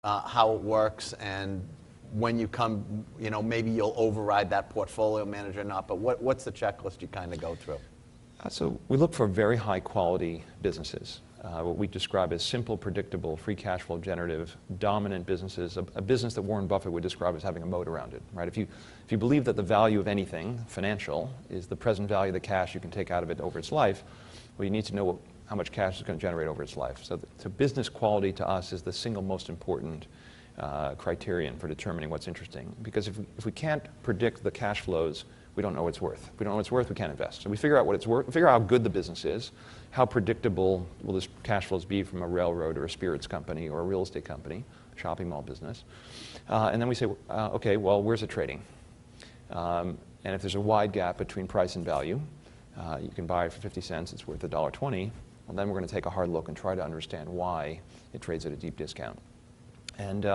how it works, and when you come, maybe you'll override that portfolio manager or not, but what's the checklist you kind of go through? So we look for very high quality businesses, what we describe as simple, predictable, free cash flow generative, dominant businesses, a business that Warren Buffett would describe as having a moat around it, right? If you believe that the value of anything financial is the present value of the cash you can take out of it over its life, well, you need to know how much cash it's going to generate over its life. So business quality to us is the single most important criterion for determining what's interesting. Because if we can't predict the cash flows, we don't know what it's worth. If we don't know what it's worth, we can't invest. So we figure out what it's worth, figure out how good the business is, how predictable will this cash flows be from a railroad or a spirits company or a real estate company, shopping mall business. And then we say, okay, well, where's it trading? And if there's a wide gap between price and value, you can buy it for 50 cents, it's worth $1.20, well, then we're going to take a hard look and try to understand why it trades at a deep discount. And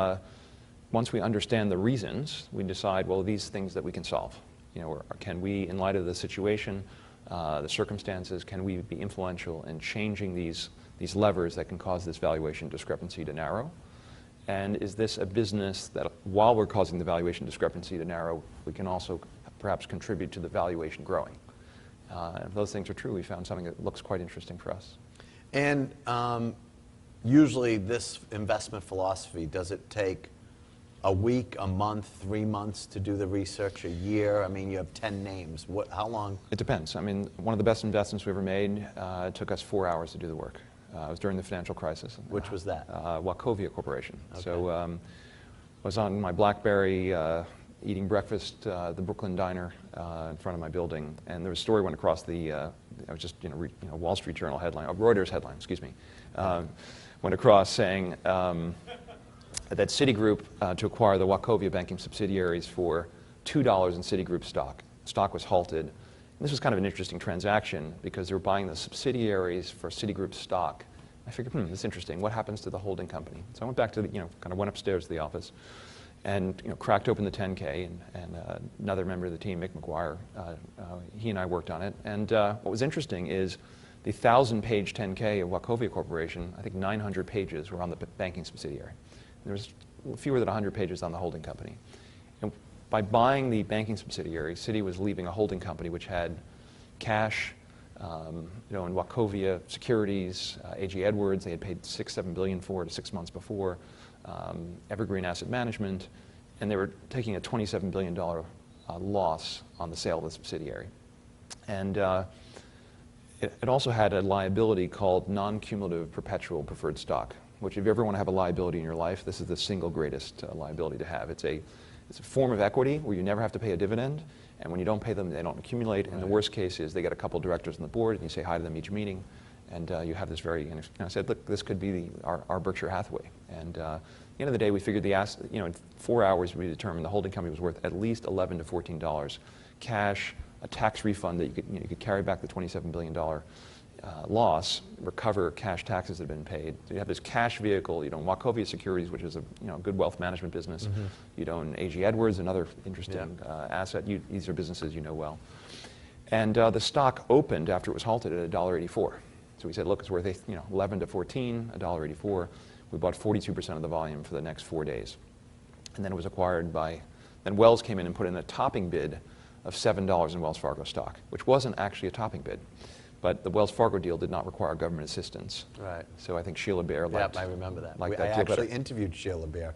once we understand the reasons, we decide, well, these things that we can solve. Or can we, in light of the situation, the circumstances, can we be influential in changing these levers that can cause this valuation discrepancy to narrow? And is this a business that, while we're causing the valuation discrepancy to narrow, we can also perhaps contribute to the valuation growing? And if those things are true, we found something that looks quite interesting for us. And usually this investment philosophy, does it take a week, a month, 3 months to do the research, a year? I mean, you have 10 names. How long? It depends. I mean, one of the best investments we ever made, it took us 4 hours to do the work. It was during the financial crisis. Which was that? Wachovia Corporation. Okay. So I was on my BlackBerry eating breakfast at the Brooklyn Diner in front of my building, and there was a story went across the, I was just, Wall Street Journal headline, Reuters headline, excuse me, went across saying, that Citigroup, to acquire the Wachovia banking subsidiaries for $2 in Citigroup stock. Stock was halted. And this was kind of an interesting transaction because they were buying the subsidiaries for Citigroup stock. I figured, this is interesting. What happens to the holding company? So I went back to kind of went upstairs to the office and cracked open the 10K, and another member of the team, Mick McGuire, he and I worked on it. And what was interesting is the 1,000-page 10K of Wachovia Corporation, I think 900 pages were on the banking subsidiary. There was fewer than 100 pages on the holding company. And by buying the banking subsidiary, Citi was leaving a holding company which had cash, in Wachovia Securities, A.G. Edwards, they had paid $6-7 billion for it 6 months before, Evergreen Asset Management, and they were taking a $27 billion loss on the sale of the subsidiary. And it also had a liability called non-cumulative perpetual preferred stock, which if you ever want to have a liability in your life, this is the single greatest liability to have. It's a form of equity where you never have to pay a dividend, and when you don't pay them, they don't accumulate. Right. And the worst case is they get a couple directors on the board, and you say hi to them each meeting, and you have this very, and I said, look, this could be our Berkshire Hathaway. And at the end of the day, we figured the asset, in 4 hours we determined the holding company was worth at least $11 to $14 cash, a tax refund that you could carry back the $27 billion loss, recover cash taxes that have been paid. So you have this cash vehicle. You own Wachovia Securities, which is a good wealth management business. Mm-hmm. You own A.G. Edwards, another interesting asset. These are businesses you know well. And the stock opened after it was halted at $1.84. So we said, look, it's worth 11 to 14, $1.84. We bought 42% of the volume for the next 4 days. And then it was acquired by, then Wells came in and put in a topping bid of $7 in Wells Fargo stock, which wasn't actually a topping bid. But the Wells Fargo deal did not require government assistance. Right. So I think Sheila Bair liked. Yep, I remember that. Liked I that deal actually better. interviewed Sheila Bair.